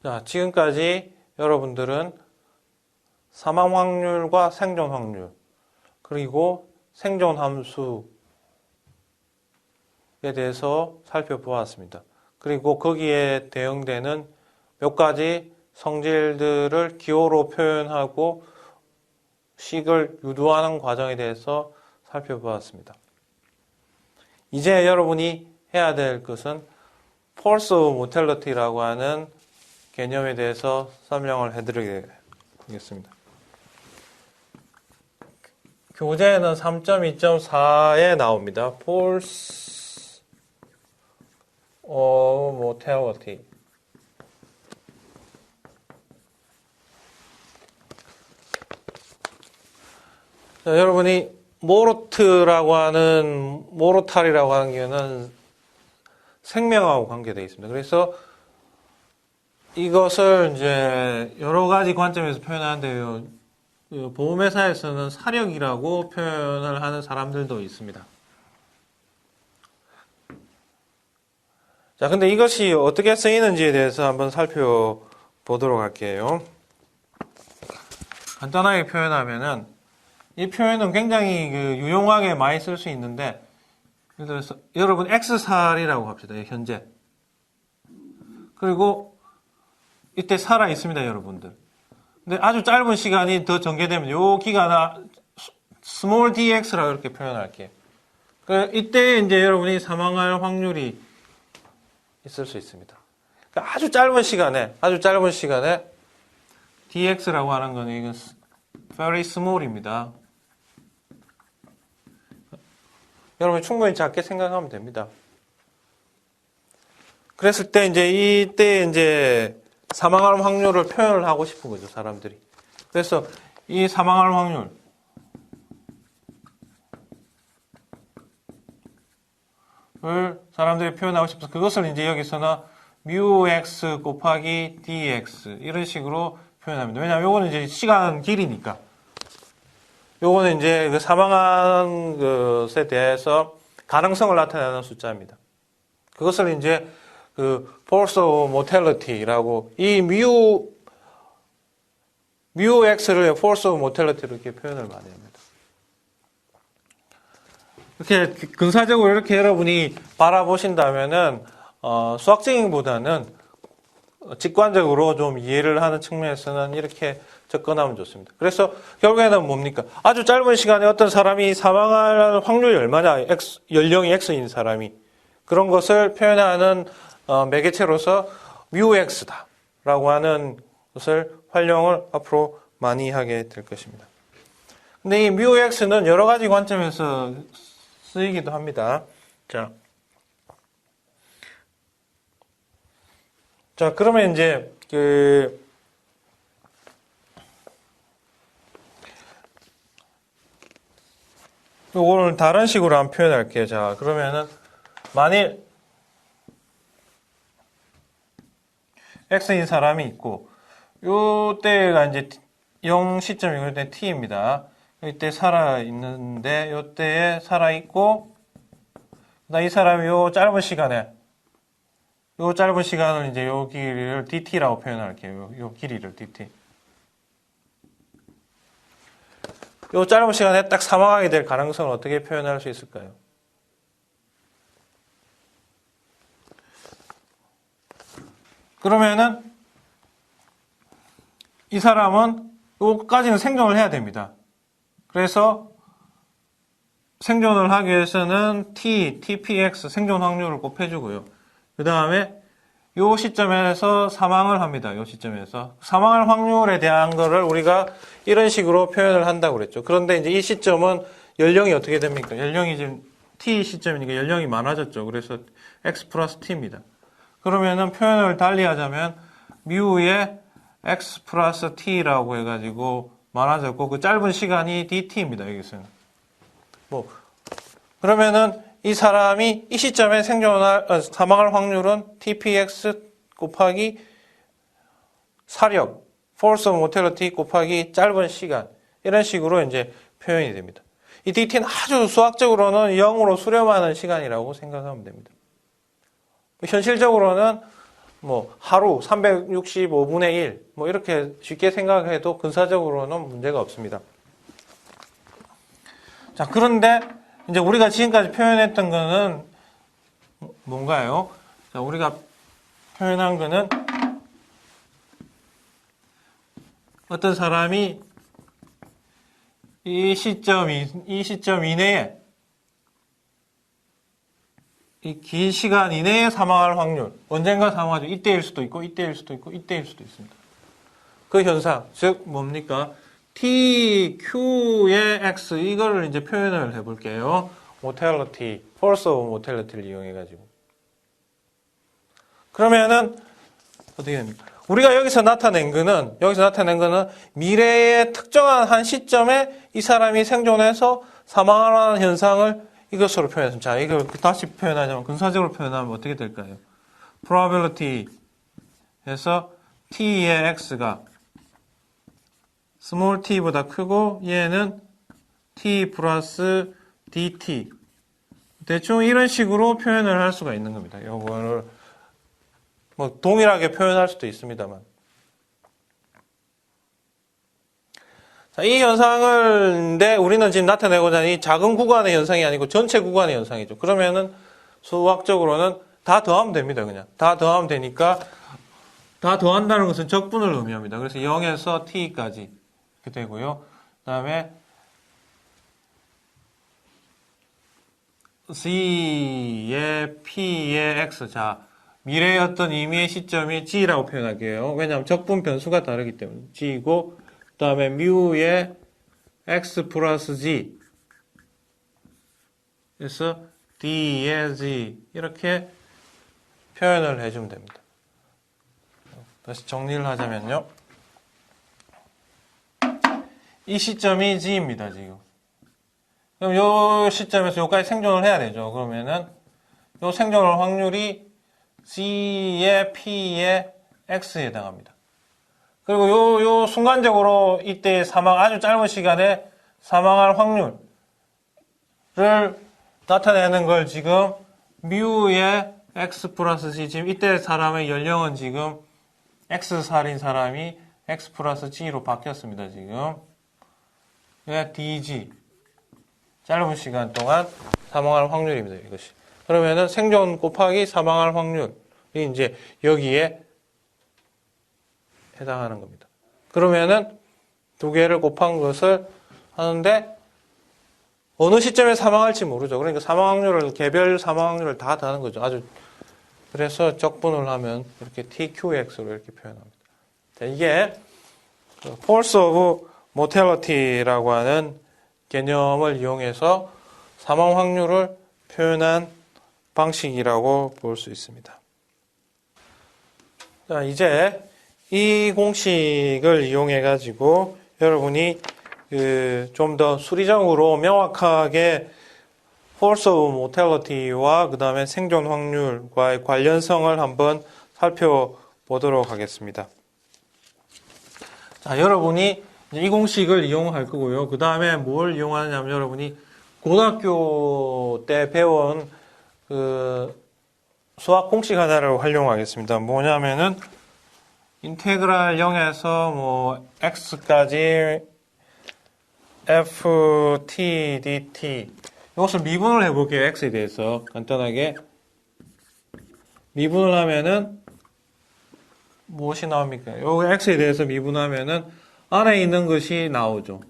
자, 지금까지 여러분들은 사망 확률과 생존 확률, 그리고 생존 함수에 대해서 살펴보았습니다. 그리고 거기에 대응되는 몇 가지 성질들을 기호로 표현하고 식을 유도하는 과정에 대해서 살펴보았습니다. 이제 여러분이 해야 될 것은 force of mortality라고 하는 개념에 대해서 설명을 해드리겠습니다. 교재에는 3.2.4에 나옵니다. force of mortality. 자, 여러분이 모르탈이라고 하는 경우는 생명하고 관계되어 있습니다. 그래서 이것을 이제 여러 가지 관점에서 표현하는데요. 보험회사에서는 사력이라고 표현을 하는 사람들도 있습니다. 자, 근데 이것이 어떻게 쓰이는지에 대해서 한번 살펴보도록 할게요. 간단하게 표현하면은 이 표현은 굉장히 유용하게 많이 쓸 수 있는데, 그래서 여러분 X살이라고 합시다. 현재. 그리고 이때 살아 있습니다, 여러분들. 근데 아주 짧은 시간이 더 전개되면 요 기간 small dx라고 이렇게 표현할게요. 이때 이제 여러분이 사망할 확률이 있을 수 있습니다. 그러니까 아주 짧은 시간에 dx라고 하는 거는 이건 very small입니다. 여러분 충분히 작게 생각하면 됩니다. 그랬을 때 이때 사망할 확률을 표현을 하고 싶은 거죠, 사람들이. 그래서 이 사망할 확률을 사람들이 표현하고 싶어서 그것을 이제 여기서는 μx 곱하기 dx 이런 식으로 표현합니다. 왜냐하면 요거는 이제 시간 길이니까. 요거는 이제 그 사망한 것에 대해서 가능성을 나타내는 숫자입니다. 그것을 이제 force of mortality라고 이 μx를 force of mortality로 이렇게 표현을 많이 합니다. 이렇게 근사적으로 이렇게 여러분이 바라보신다면은 수학적인보다는 직관적으로 좀 이해를 하는 측면에서는 이렇게 접근하면 좋습니다. 그래서 결국에는 뭡니까? 아주 짧은 시간에 어떤 사람이 사망할 확률이 얼마냐? 연령이 X인 사람이. 그런 것을 표현하는 매개체로서 μx다 라고 하는 것을 활용을 앞으로 많이 하게 될 것입니다. 근데 이 μx는 여러 가지 관점에서 쓰이기도 합니다. 자, 그러면 이제 요거를 다른 식으로 한번 표현할게요. 자, 그러면은 만일 X인 사람이 있고 요 때가 이제 0 시점이고 이때 T입니다. 이때 살아 있는데 요 때에 살아 있고 이 사람이 요 짧은 시간을 이제 요 길이를 DT라고 표현할게요. 요 길이를 DT. 요 짧은 시간에 딱 사망하게 될 가능성을 어떻게 표현할 수 있을까요? 그러면은 이 사람은 요까지는 생존을 해야 됩니다. 그래서 생존을 하기 위해서는 TPX 생존 확률을 곱해주고요. 그 다음에 요 시점에서 사망을 합니다. 요 시점에서 사망할 확률에 대한 거를 우리가 이런 식으로 표현을 한다고 그랬죠. 그런데 이제 이 시점은 연령이 어떻게 됩니까? 연령이 지금 T 시점이니까 연령이 많아졌죠. 그래서 X 플러스 T입니다. 그러면은 표현을 달리 하자면 μ의 X 플러스 T라고 해가지고 많아졌고 그 짧은 시간이 DT입니다. 여기서는. 그러면은 이 사람이 이 시점에 사망할 확률은 TPX 곱하기 사력, force of mortality 곱하기 짧은 시간 이런 식으로 이제 표현이 됩니다. 이 DT는 아주 수학적으로는 0으로 수렴하는 시간이라고 생각하면 됩니다. 현실적으로는 뭐 하루 365분의 1, 뭐 이렇게 쉽게 생각해도 근사적으로는 문제가 없습니다. 자, 그런데 이제 우리가 지금까지 표현했던 거는 뭔가요? 자, 우리가 표현한 거는 어떤 사람이 이 시점 이내에 이 긴 시간 이내에 사망할 확률, 언젠가 사망하죠. 이때일 수도 있고, 이때일 수도 있고, 이때일 수도 있습니다. 그 현상, 즉 뭡니까? T, Q의 X 이거를 이제 표현을 해볼게요. mortality, force of mortality를 이용해가지고. 그러면은 어떻게 됩니까? 우리가 여기서 나타낸 거는 미래의 특정한 한 시점에 이 사람이 생존해서 사망하는 현상을 이것으로 표현했습니다. 자, 이걸 다시 표현하자면, 근사적으로 표현하면 어떻게 될까요? probability 해서 t의 x가 small t보다 크고 얘는 t 플러스 dt. 대충 이런 식으로 표현을 할 수가 있는 겁니다. 요거를 뭐 동일하게 표현할 수도 있습니다만. 자, 이 현상을 우리는 지금 나타내고자 하는 이 작은 구간의 현상이 아니고 전체 구간의 현상이죠. 그러면은 수학적으로는 다 더하면 됩니다. 그냥 다 더하면 되니까, 다 더한다는 것은 적분을 의미합니다. 그래서 0에서 t까지 이렇게 되고요. 그 다음에 C의 P의 X. 자, 미래의 어떤 임의의 시점이 G라고 표현할게요. 왜냐하면 적분 변수가 다르기 때문에. G이고, 그 다음에 뮤의 X 플러스 G. 그래서 D의 G. 이렇게 표현을 해주면 됩니다. 다시 정리를 하자면요. 이 시점이 G입니다, 지금. 그럼 요 시점에서 요까지 생존을 해야 되죠. 그러면은 요 생존할 확률이 G의 P의 X에 해당합니다. 그리고 요 순간적으로 이때 아주 짧은 시간에 사망할 확률을 나타내는 걸 지금 뮤의 X 플러스 G, 지금 이때 사람의 연령은 지금 X살인 사람이 X 플러스 G로 바뀌었습니다, 지금. DG. 짧은 시간 동안 사망할 확률입니다, 이것이. 그러면은 생존 곱하기 사망할 확률이 이제 여기에 해당하는 겁니다. 그러면은 두 개를 곱한 것을 하는데 어느 시점에 사망할지 모르죠. 그러니까 사망 확률을, 개별 사망 확률을 다 더하는 거죠. 그래서 적분을 하면 이렇게 TQX로 이렇게 표현합니다. 자, 이게 force of mortality라고 하는 개념을 이용해서 사망 확률을 표현한 방식이라고 볼 수 있습니다. 자, 이제 이 공식을 이용해 가지고 여러분이 좀 더 수리적으로 명확하게 force of mortality와 그 다음에 생존 확률과의 관련성을 한번 살펴보도록 하겠습니다. 자, 여러분이 이 공식을 이용할 거고요. 그 다음에 뭘 이용하냐면 여러분이 고등학교 때 배운 수학 공식 하나를 활용하겠습니다. 뭐냐면은 인테그랄 0에서 뭐 x까지 ft dt. 이것을 미분을 해볼게요. x에 대해서 간단하게 미분을 하면은 무엇이 나옵니까? 요 x에 대해서 미분하면은 안에 있는 것이 나오죠.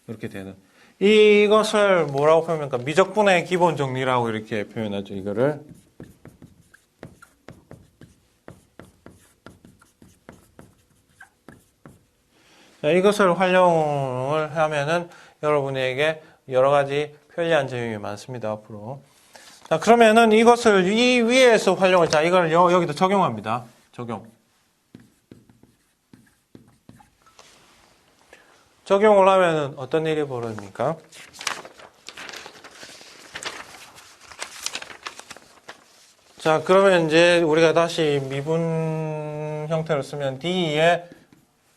이렇게 되는. 이것을 뭐라고 표현합니까? 미적분의 기본 정리라고 이렇게 표현하죠. 이거를. 자, 이것을 활용을 하면은 여러분에게 여러 가지 편리한 적용이 많습니다. 앞으로. 자, 그러면은 이것을 이 위에서 활용을, 자, 이걸 여기다 적용합니다. 적용을 하면은 어떤 일이 벌어집니까? 자, 그러면 이제 우리가 다시 미분 형태로 쓰면 D에,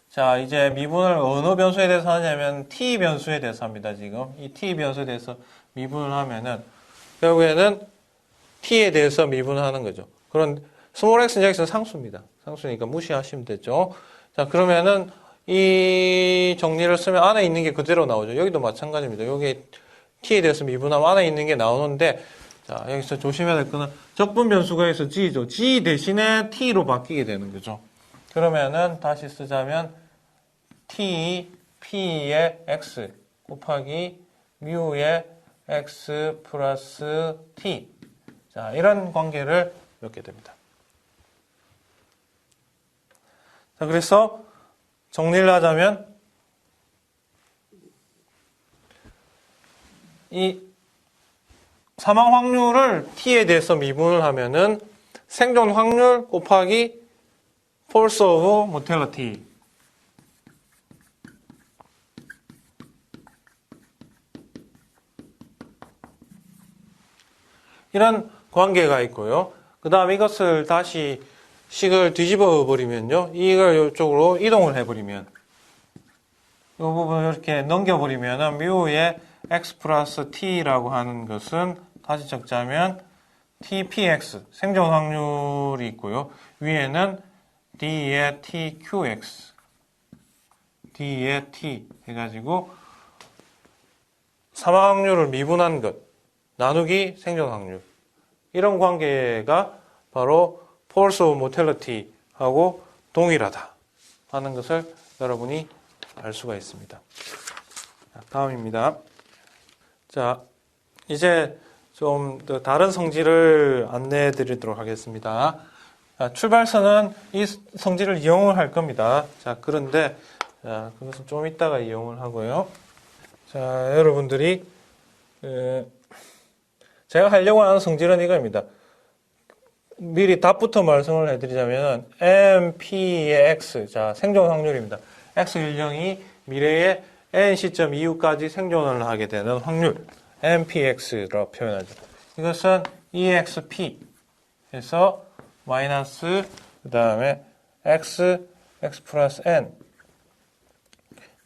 자, 이제 미분을 어느 변수에 대해서 하냐면 T 변수에 대해서 합니다, 지금. 이 T 변수에 대해서 미분을 하면은, 결국에는 T에 대해서 미분을 하는 거죠. 그런, 스몰 x는 여기서 상수입니다. 상수니까 무시하시면 되죠. 자, 그러면은 이 정리를 쓰면 안에 있는 게 그대로 나오죠. 여기도 마찬가지입니다. 여기 t에 대해서 미분하면 안에 있는 게 나오는데, 자, 여기서 조심해야 될 거는 적분 변수가 여기서 g죠. g 대신에 t로 바뀌게 되는 거죠. 그러면은 다시 쓰자면 t, p의 x 곱하기 뮤의 x 플러스 t. 자, 이런 관계를 넣게 됩니다. 자, 그래서 정리를 하자면 이 사망 확률을 t에 대해서 미분을 하면은 생존 확률 곱하기 false of mortality. 이런 관계가 있고요. 그 다음 이것을 다시 식을 뒤집어 버리면요. 이걸 이쪽으로 이동을 해버리면 이 부분을 이렇게 넘겨버리면 뮤의 x 플러스 t라고 하는 것은 다시 적자면 tpx 생존 확률이 있고요. 위에는 d의 tqx d의 t 해가지고 사망 확률을 미분한 것 나누기 생존 확률 이런 관계가 바로 false of mortality 하고 동일하다 하는 것을 여러분이 알 수가 있습니다. 다음입니다. 자, 이제 좀 더 다른 성질을 안내해 드리도록 하겠습니다. 자, 출발선은 이 성질을 이용을 할 겁니다. 자, 그런데 그것은 좀 이따가 이용을 하고요. 자, 여러분들이 제가 하려고 하는 성질은 이겁니다. 미리 답부터 말씀을 해드리자면 MP의 X, 자 생존 확률입니다. X 일령이 미래의 N 시점 이후까지 생존을 하게 되는 확률 MPX로 표현하죠. 이것은 EXP 해서 마이너스 그 다음에 X 플러스 N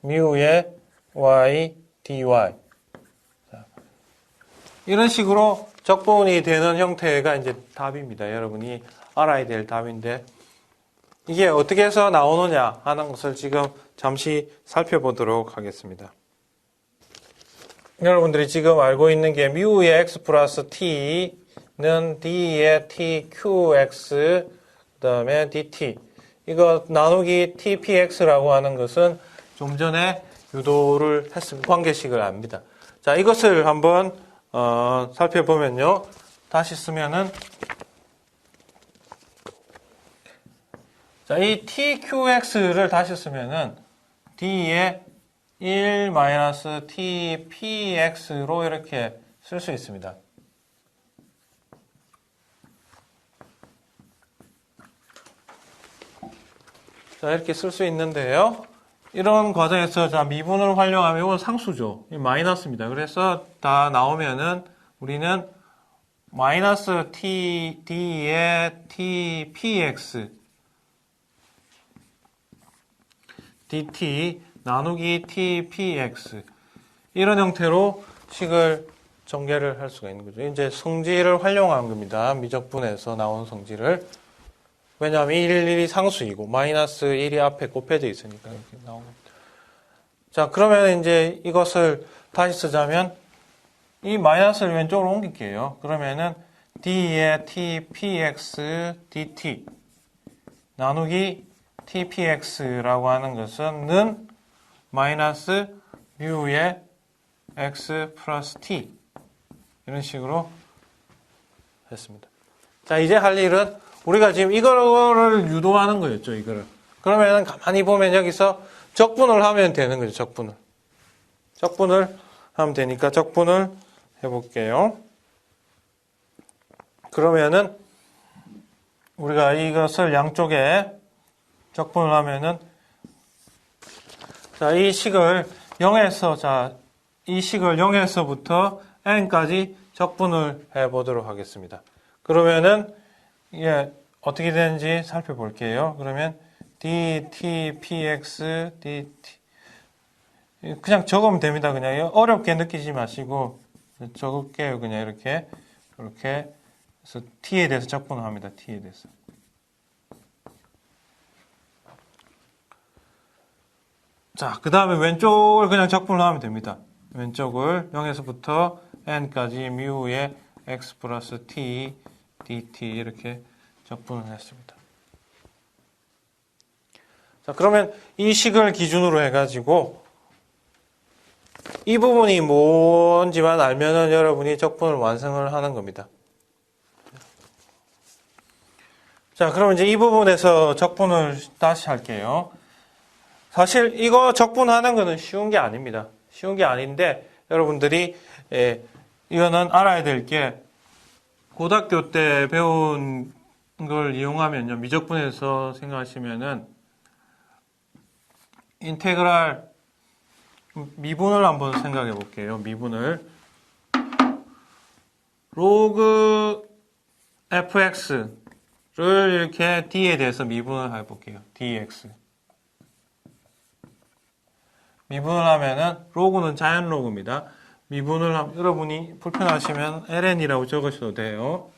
뮤의 Y dy 이런 식으로 적분이 되는 형태가 이제 답입니다. 여러분이 알아야 될 답인데 이게 어떻게 해서 나오느냐 하는 것을 지금 잠시 살펴보도록 하겠습니다. 여러분들이 지금 알고 있는 게 뮤의 x 플러스 t는 d의 tqx 그 다음에 dt 이거 나누기 tpx라고 하는 것은 좀 전에 유도를 했습니다. 관계식을 압니다. 자, 이것을 한번 살펴보면요. 다시 쓰면은 자, 이 tqx를 다시 쓰면은 d의 1-tpx로 이렇게 쓸 수 있습니다. 자, 이렇게 쓸 수 있는데요. 이런 과정에서 자, 미분을 활용하면 이건 상수죠. 이 마이너스입니다. 그래서 다 나오면은 우리는 마이너스 d의 tpx dt 나누기 tpx 이런 형태로 식을 전개를 할 수가 있는 거죠. 이제 성질을 활용한 겁니다. 미적분에서 나온 성질을. 왜냐하면 1이 상수이고 마이너스 1이 앞에 곱해져 있으니까 이렇게 나오는 겁니다. 자, 그러면 이제 이것을 다시 쓰자면 이 마이너스를 왼쪽으로 옮길게요. 그러면은 d의 tpx dt 나누기 tpx라고 하는 것은 는 마이너스 뮤의 x 플러스 t 이런 식으로 했습니다. 자, 이제 할 일은 우리가 지금 이거를 유도하는 거였죠. 이거를. 그러면 가만히 보면 여기서 적분을 하면 되는 거죠. 적분을 하면 되니까 적분을 해볼게요. 그러면은 우리가 이것을 양쪽에 적분을 하면은 자, 이 식을 0에서부터 n까지 적분을 해 보도록 하겠습니다. 그러면은 이게 어떻게 되는지 살펴볼게요. 그러면 dtpx dt 그냥 적으면 됩니다. 그냥 어렵게 느끼지 마시고 적을게요. 그냥 이렇게 그래서 t에 대해서 적분을 합니다. t에 대해서. 자, 그 다음에 왼쪽을 그냥 적분을 하면 됩니다. 왼쪽을 0에서부터 n까지 뮤의 x 플러스 t dt 이렇게 적분을 했습니다. 자, 그러면 이 식을 기준으로 해가지고 이 부분이 뭔지만 알면은 여러분이 적분을 완성을 하는 겁니다. 자, 그럼 이제 이 부분에서 적분을 다시 할게요. 사실 이거 적분하는 거는 쉬운 게 아닙니다. 쉬운 게 아닌데 여러분들이 이거는 알아야 될 게 고등학교 때 배운 걸 이용하면요. 미적분에서 생각하시면은 인테그랄 미분을 한번 생각해 볼게요. 미분을 로그 fx를 이렇게 d에 대해서 미분을 해 볼게요. dx 미분을 하면은 로그는 자연 로그입니다. 미분을 하면 여러분이 불편하시면 ln이라고 적으셔도 돼요.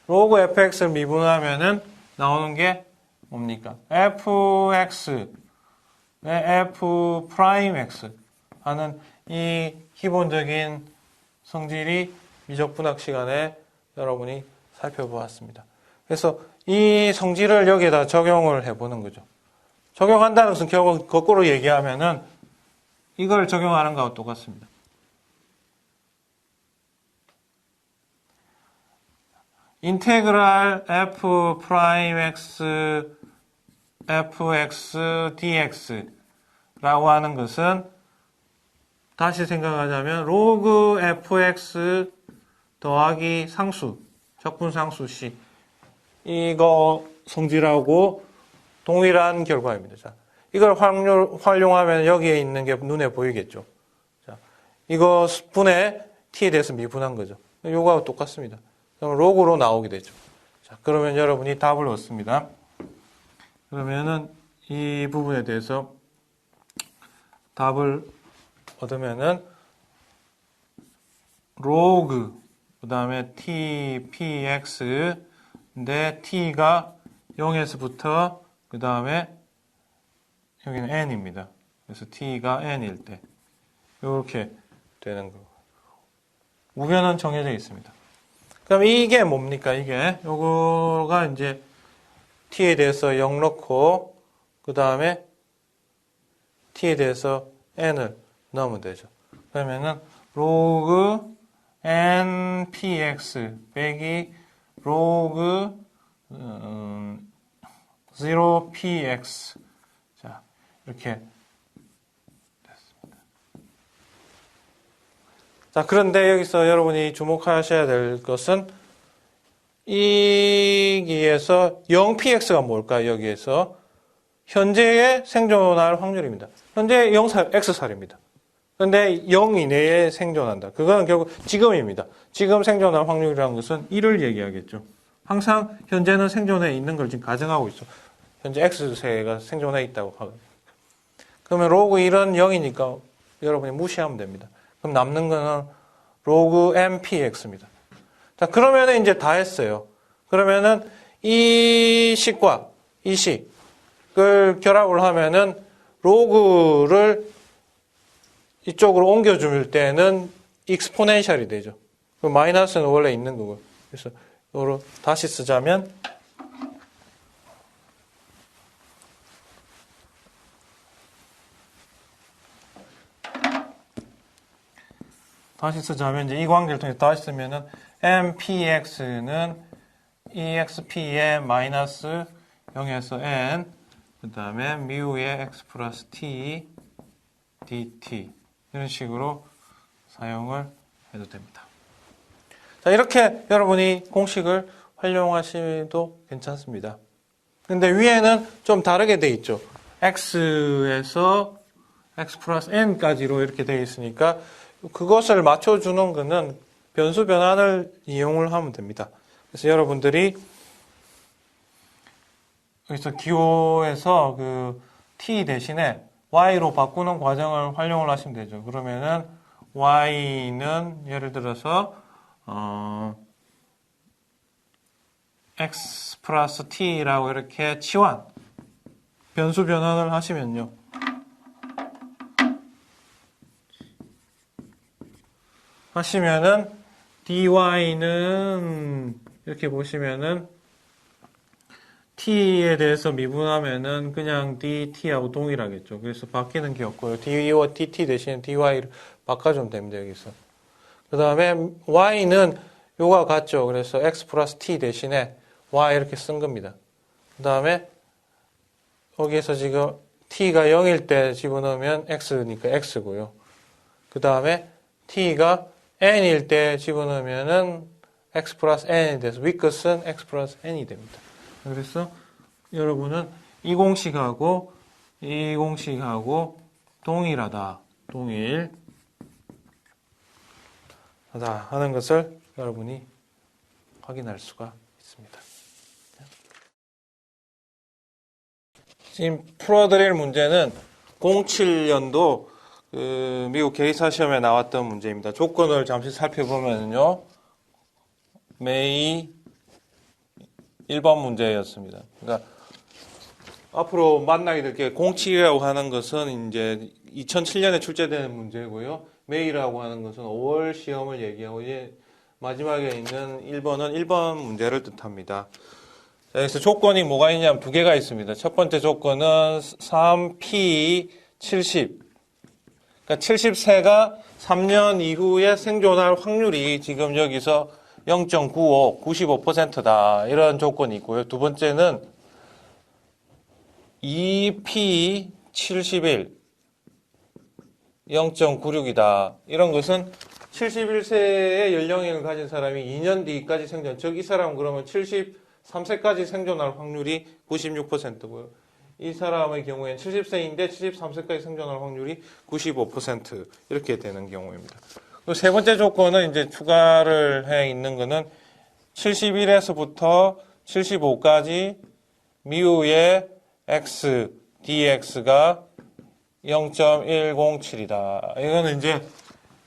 로그 fx를 미분을 하면은 나오는 게 뭡니까? fx의 f 프라임 x 하는 이 기본적인 성질이 미적분학 시간에 여러분이 살펴보았습니다. 그래서 이 성질을 여기에다 적용을 해보는 거죠. 적용한다는 것은 결국 거꾸로 얘기하면은 이걸 적용하는 거하고 똑같습니다. 인테그랄 f 프라임 x fx dx라고 하는 것은 다시 생각하자면 로그 fx 더하기 상수, 적분상수 c 이거 성질하고 동일한 결과입니다. 자, 이걸 활용하면 여기에 있는 게 눈에 보이겠죠. 자, 이거 분의 t에 대해서 미분한 거죠. 이거하고 똑같습니다. 그럼 로그로 나오게 되죠. 자, 그러면 여러분이 답을 얻습니다. 그러면은 이 부분에 대해서 답을 얻으면은 로그 그 다음에 t px 인데 t가 0에서부터 그 다음에 여기는 n입니다. 그래서 t가 n일 때 이렇게 되는 거. 우변은 정해져 있습니다. 그럼 이게 뭡니까? 이게 요거가 이제 t에 대해서 0 넣고 그 다음에 t에 대해서 n을 넣으면 되죠. 그러면은 로그 npx 빼기 로그 0px 자 이렇게 됐습니다. 자, 그런데 여기서 여러분이 주목하셔야 될 것은 여기에서 0px가 뭘까요? 여기에서 현재의 생존할 확률입니다. 현재 0살, x살입니다. 그런데 0 이내에 생존한다. 그거는 결국 지금입니다. 지금 생존할 확률이라는 것은 1을 얘기하겠죠. 항상 현재는 생존해 있는 걸 지금 가정하고 있어. 현재 x세가 생존해 있다고 하거든요. 그러면 로그 1은 0이니까 여러분이 무시하면 됩니다. 그럼 남는 거는 로그 npx입니다. 자, 그러면은 이제 다 했어요. 그러면은 이 식과 이 식을 결합을 하면은 로그를 이쪽으로 옮겨줄 때는 익스포넨셜이 되죠. 마이너스는 원래 있는 거고요. 그래서 이거를 다시 쓰자면 이제 이 관계를 통해서 다시 쓰면은 npx는 exp의 마이너스 0에서 n 그 다음에 뮤의 x 플러스 t dt 이런 식으로 사용을 해도 됩니다. 자, 이렇게 여러분이 공식을 활용하셔도 괜찮습니다. 근데 위에는 좀 다르게 돼 있죠. x에서 x 플러스 n까지로 이렇게 돼 있으니까 그것을 맞춰주는 거는 변수 변환을 이용을 하면 됩니다. 그래서 여러분들이 여기서 기호에서 그 t 대신에 y로 바꾸는 과정을 활용을 하시면 되죠. 그러면은 y는 예를 들어서 x 플러스 t라고 이렇게 치환 변수 변환을 하시면요. 하시면은 dy는 이렇게 보시면은 t에 대해서 미분하면은 그냥 dt하고 동일하겠죠. 그래서 바뀌는 게 없고요. d와 dt 대신에 dy를 바꿔주면 됩니다. 여기서. 그 다음에 y는 요가 같죠. 그래서 x 플러스 t 대신에 y 이렇게 쓴 겁니다. 그 다음에 여기에서 지금 t가 0일 때 집어넣으면 x니까 x고요. 그 다음에 t가 n일 때 집어넣으면은 x 플러스 n이 돼서 위끝은 x 플러스 n이 됩니다. 그래서 여러분은 이 공식하고 이 공식하고 동일하다. 동일하다 하는 것을 여러분이 확인할 수가 있습니다. 지금 풀어드릴 문제는 07년도 미국 개의사 시험에 나왔던 문제입니다. 조건을 잠시 살펴보면요. 매이 1번 문제였습니다. 그러니까 앞으로 만나게 될 게 07이라고 하는 것은 이제 2007년에 출제되는 문제고요. 메이라고 하는 것은 5월 시험을 얘기하고 이제 마지막에 있는 1번은 1번 문제를 뜻합니다. 자, 여기서 조건이 뭐가 있냐면 두 개가 있습니다. 첫 번째 조건은 3P70. 그러니까 70세가 3년 이후에 생존할 확률이 지금 여기서 0.95, 95%다. 이런 조건이 있고요. 두 번째는 2P71, 0.96이다. 이런 것은 71세의 연령을 가진 사람이 2년 뒤까지 생존, 즉 이 사람은 그러면 73세까지 생존할 확률이 96%고요. 이 사람의 경우에는 70세인데 73세까지 생존할 확률이 95% 이렇게 되는 경우입니다. 그리고 세 번째 조건은 이제 추가를 해 있는 거는 71에서부터 75까지 미우의 x, dx가 0.107이다. 이거는 이제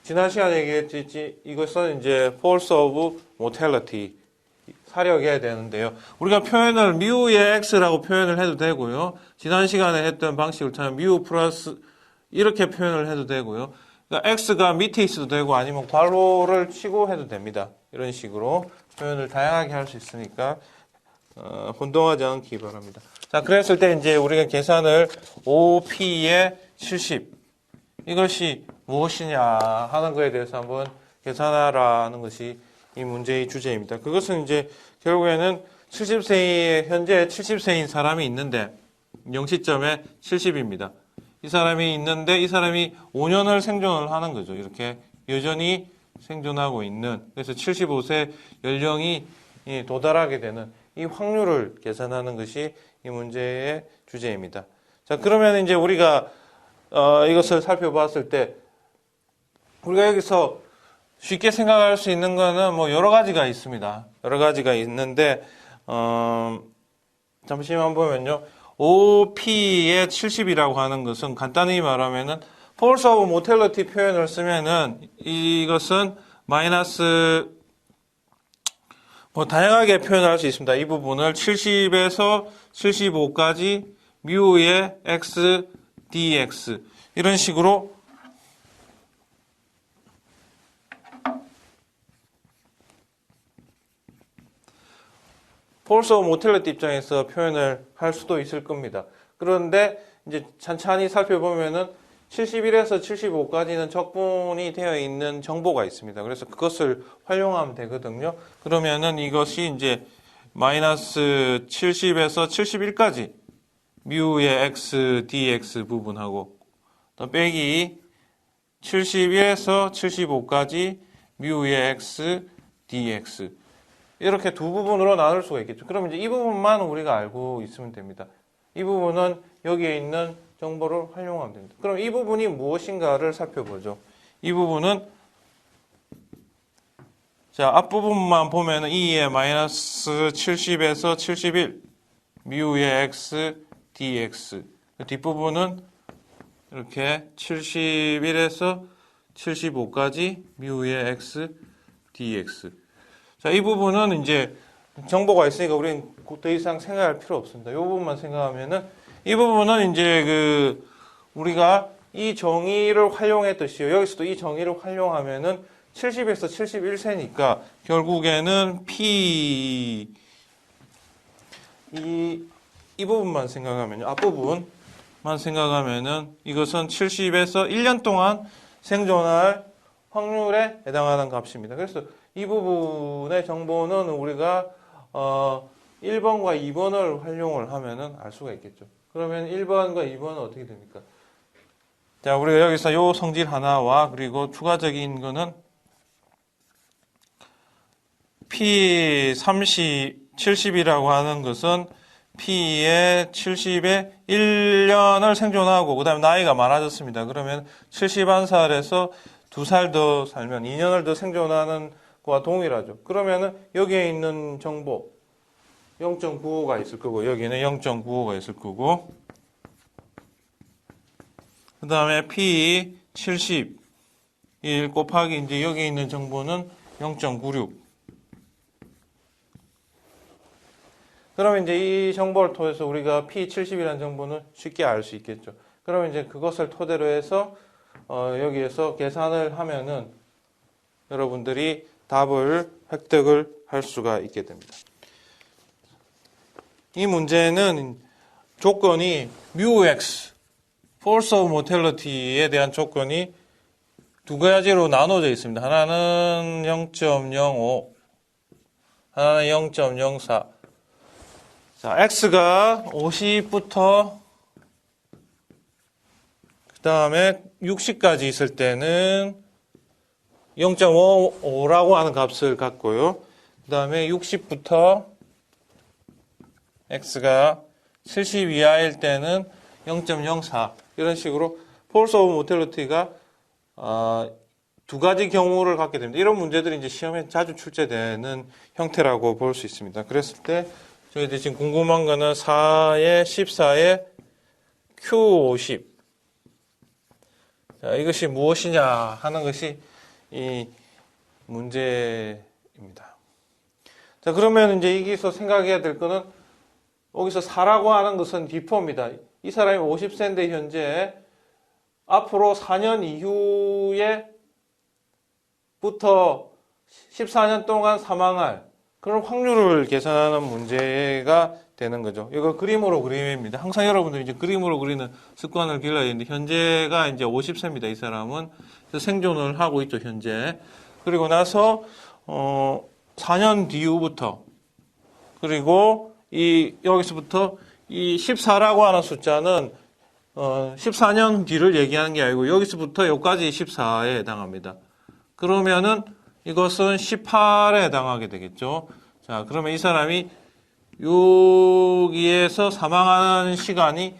지난 시간에 얘기했지, 이것은 이제 force of mortality, 사력해야 되는데요. 우리가 표현을 미우의 x라고 표현을 해도 되고요. 지난 시간에 했던 방식을 타면 미우 플러스 이렇게 표현을 해도 되고요. 그러니까 x가 밑에 있어도 되고 아니면 괄호를 치고 해도 됩니다. 이런 식으로 표현을 다양하게 할 수 있으니까 혼동하지 않기 바랍니다. 자, 그랬을 때 이제 우리가 계산을 5p의 70 이것이 무엇이냐 하는 거에 대해서 한번 계산하라는 것이 이 문제의 주제입니다. 그것은 이제 결국에는 70세의 현재 70세인 사람이 있는데 0시점에 70입니다. 이 사람이 있는데 이 사람이 5년을 생존을 하는 거죠. 이렇게 여전히 생존하고 있는, 그래서 75세 연령이 도달하게 되는 이 확률을 계산하는 것이 이 문제의 주제입니다. 자, 그러면 이제 우리가 이것을 살펴봤을 때 우리가 여기서 쉽게 생각할 수 있는 거는 뭐 여러 가지가 있습니다. 여러 가지가 있는데 잠시만 보면요. 5P의 70이라고 하는 것은 간단히 말하면은 force of mortality 표현을 쓰면은 이것은 마이너스 뭐 다양하게 표현할 수 있습니다. 이 부분을 70에서 75까지 뮤의 x dx 이런 식으로 force of mortality 입장에서 표현을 할 수도 있을 겁니다. 그런데 이제 찬찬히 살펴보면은 71에서 75까지는 적분이 되어 있는 정보가 있습니다. 그래서 그것을 활용하면 되거든요. 그러면은 이것이 이제 마이너스 70에서 71까지 뮤의 x dx 부분하고 또 빼기 71에서 75까지 뮤의 x dx 이렇게 두 부분으로 나눌 수가 있겠죠. 그럼 이제 이 부분만 우리가 알고 있으면 됩니다. 이 부분은 여기에 있는 정보를 활용하면 됩니다. 그럼 이 부분이 무엇인가를 살펴보죠. 이 부분은 자, 앞부분만 보면은 2의 마이너스 70에서 71 뮤의 x dx 뒷부분은 이렇게 71에서 75까지 뮤의 x dx 자, 이 부분은 이제 정보가 있으니까 우리는 더 이상 생각할 필요 없습니다. 이 부분만 생각하면은 이 부분은 이제 우리가 이 정의를 활용했듯이요. 여기서도 이 정의를 활용하면은 70에서 71세니까 결국에는 이 부분만 생각하면요. 앞부분만 생각하면은 이것은 70에서 1년 동안 생존할 확률에 해당하는 값입니다. 그래서 이 부분의 정보는 우리가 1번과 2번을 활용을 하면은 알 수가 있겠죠. 그러면 1번과 2번은 어떻게 됩니까? 자, 우리가 여기서 요 성질 하나와 그리고 추가적인 거는 P30, 70이라고 하는 것은 P의 70에 1년을 생존하고 그 다음에 나이가 많아졌습니다. 그러면 71살에서 2살 더 살면 2년을 더 생존하는 거와 동일하죠. 그러면은 여기에 있는 정보 0.95가 있을 거고 여기는 0.95가 있을 거고 그 다음에 P71 곱하기 이제 여기 있는 정보는 0.96. 그러면 이제 이 정보를 통해서 우리가 P70이라는 정보는 쉽게 알 수 있겠죠. 그러면 이제 그것을 토대로 해서 여기에서 계산을 하면은 여러분들이 답을 획득을 할 수가 있게 됩니다. 이 문제는 조건이 μx, force of mortality에 대한 조건이 두 가지로 나눠져 있습니다. 하나는 0.05, 하나는 0.04. 자, x가 50부터 그 다음에 60까지 있을 때는 0.55라고 하는 값을 갖고요. 그 다음에 60부터 x가 70 이하일 때는 0.04 이런 식으로 force of mortality가 두 가지 경우를 갖게 됩니다. 이런 문제들이 이제 시험에 자주 출제되는 형태라고 볼 수 있습니다. 그랬을 때 저희들이 지금 궁금한 거는 4에 14에 Q50. 자, 이것이 무엇이냐 하는 것이 이 문제입니다. 자, 그러면 이제 여기서 생각해야 될 거는 여기서 4라고 하는 것은 디포입니다. 이 사람이 50세인데 현재 앞으로 4년 이후에부터 14년 동안 사망할 그런 확률을 계산하는 문제가 되는 거죠. 이거 그림으로 그림입니다. 항상 여러분들이 이제 그림으로 그리는 습관을 길러야 되는데, 현재가 이제 50세입니다. 이 사람은. 그래서 생존을 하고 있죠, 현재. 그리고 나서, 4년 뒤후부터, 그리고 여기서부터 이 14라고 하는 숫자는, 14년 뒤를 얘기하는 게 아니고, 여기서부터 여기까지 14에 해당합니다. 그러면은, 이것은 18에 해당하게 되겠죠. 자, 그러면 이 사람이 여기에서 사망하는 시간이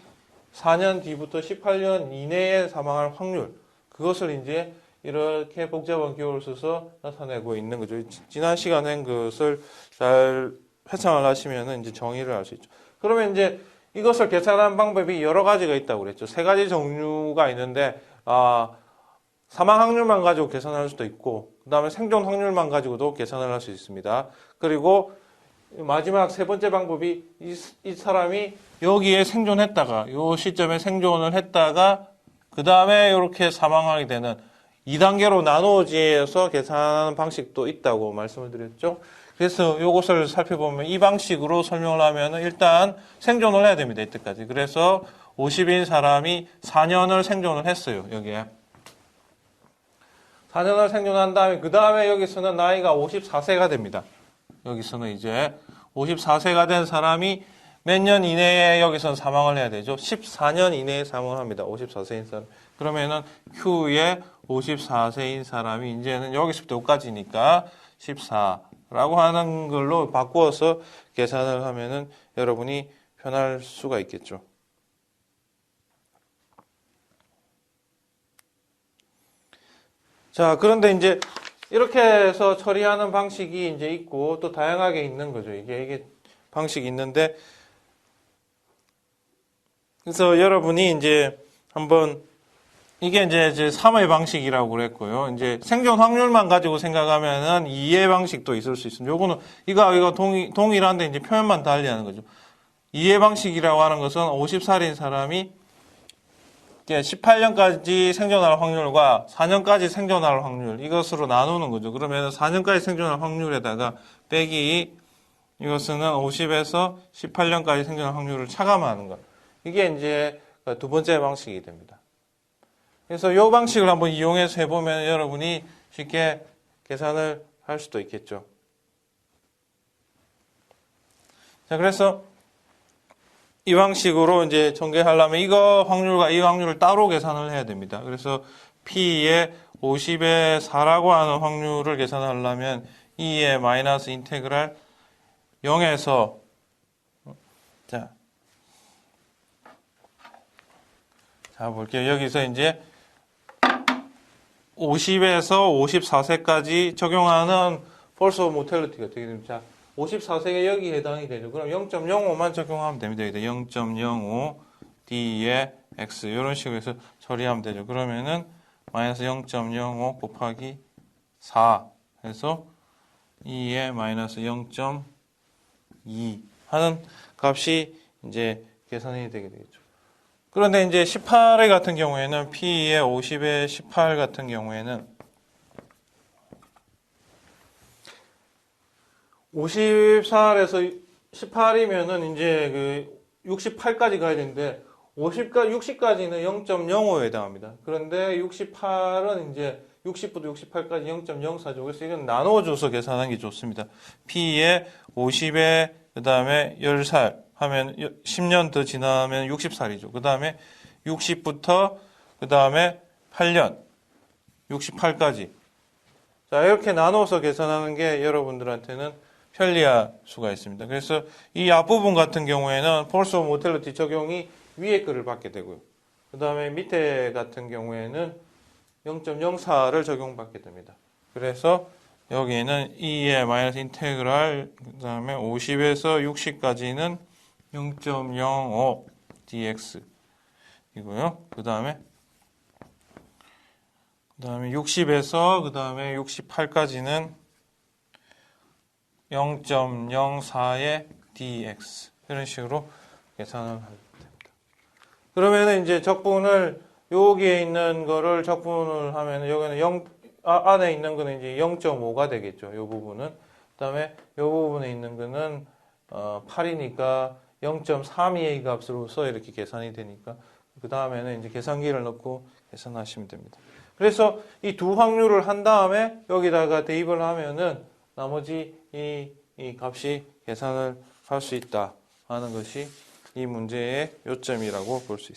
4년 뒤부터 18년 이내에 사망할 확률, 그것을 이제 이렇게 복잡한 기호를 써서 나타내고 있는 거죠. 지난 시간에 한 것을 잘 회상을 하시면 이제 정의를 알 수 있죠. 그러면 이제 이것을 계산하는 방법이 여러 가지가 있다고 그랬죠. 세 가지 종류가 있는데, 사망 확률만 가지고 계산할 수도 있고, 그 다음에 생존 확률만 가지고도 계산을 할 수 있습니다. 그리고 마지막 세 번째 방법이 이 사람이 여기에 생존했다가, 요 시점에 생존을 했다가, 그 다음에 이렇게 사망하게 되는 2단계로 나누어져서 계산하는 방식도 있다고 말씀을 드렸죠. 그래서 이것을 살펴보면 이 방식으로 설명을 하면 일단 생존을 해야 됩니다. 이때까지. 그래서 50인 사람이 4년을 생존을 했어요. 여기에. 4년을 생존한 다음에 그 다음에 여기서는 나이가 54세가 됩니다. 여기서는 이제 54세가 된 사람이 몇 년 이내에 여기서는 사망을 해야 되죠. 14년 이내에 사망을 합니다. 54세인 사람. 그러면은 Q에 54세인 사람이 이제는 여기서부터 여기까지니까 14라고 하는 걸로 바꾸어서 계산을 하면은 여러분이 편할 수가 있겠죠. 자, 그런데 이제 이렇게 해서 처리하는 방식이 이제 있고 또 다양하게 있는 거죠. 이게 방식이 있는데, 그래서 여러분이 이제 한번 이게 이제 3의 방식이라고 그랬고요. 이제 생존 확률만 가지고 생각하면은 2의 방식도 있을 수 있습니다. 요거는 이거 동일한데 이제 표현만 달리하는 거죠. 이해 방식이라고 하는 것은 50살인 사람이 18년까지 생존할 확률과 4년까지 생존할 확률, 이것으로 나누는 거죠. 그러면 4년까지 생존할 확률에다가 빼기 이것은 50에서 18년까지 생존할 확률을 차감하는 것. 이게 이제 두 번째 방식이 됩니다. 그래서 이 방식을 한번 이용해서 해보면 여러분이 쉽게 계산을 할 수도 있겠죠. 자, 그래서 이 방식으로 이제 전개하려면 이거 확률과 이 확률을 따로 계산을 해야 됩니다. 그래서 P의 50의 4라고 하는 확률을 계산하려면 2의 마이너스 인테그랄 0에서 자 볼게요. 여기서 이제 50에서 54세까지 적용하는 폴스 오브 모텔리티가 되게 됩니다. 54세가 여기 해당이 되죠. 그럼 0.05만 적용하면 됩니다. 0.05 D의 X 이런 식으로 해서 처리하면 되죠. 그러면은 마이너스 0.05 곱하기 4 해서 2의 마이너스 0.2 하는 값이 이제 계산이 되게 되겠죠. 그런데 이제 18회 같은 경우에는 P의 50의 18 같은 경우에는 54에서 18이면은 이제 그 68까지 가야 되는데 60까지는 0.05에 해당합니다. 그런데 68은 이제 60부터 68까지 0.04죠. 그래서 이건 나눠줘서 계산하는 게 좋습니다. P의 50에 그 다음에 10살 하면 10년 더 지나면 60살이죠. 그 다음에 60부터 그 다음에 8년 68까지 자 이렇게 나눠서 계산하는 게 여러분들한테는 편리할 수가 있습니다. 그래서 이 앞부분 같은 경우에는 폴스 오브 모텔리티 적용이 위에 거를 받게 되고요. 그 다음에 밑에 같은 경우에는 0.04를 적용받게 됩니다. 그래서 여기에는 2의 마이너스 인테그랄 그 다음에 50에서 60까지는 0.05 dx 이고요. 그 다음에 60에서 그 다음에 68까지는 0.04의 dx 이런 식으로 계산을 하게 됩니다. 그러면 이제 적분을 여기에 있는 거를 적분을 하면 여기는 안에 있는 거는 이제 0.5가 되겠죠. 이 부분은. 그다음에 이 부분에 있는 거는 8이니까 0.32의 값으로서 이렇게 계산이 되니까 그 다음에는 이제 계산기를 넣고 계산하시면 됩니다. 그래서 이 두 확률을 한 다음에 여기다가 대입을 하면은 나머지 이 값이 계산을 할 수 있다 하는 것이 이 문제의 요점이라고 볼 수 있습니다.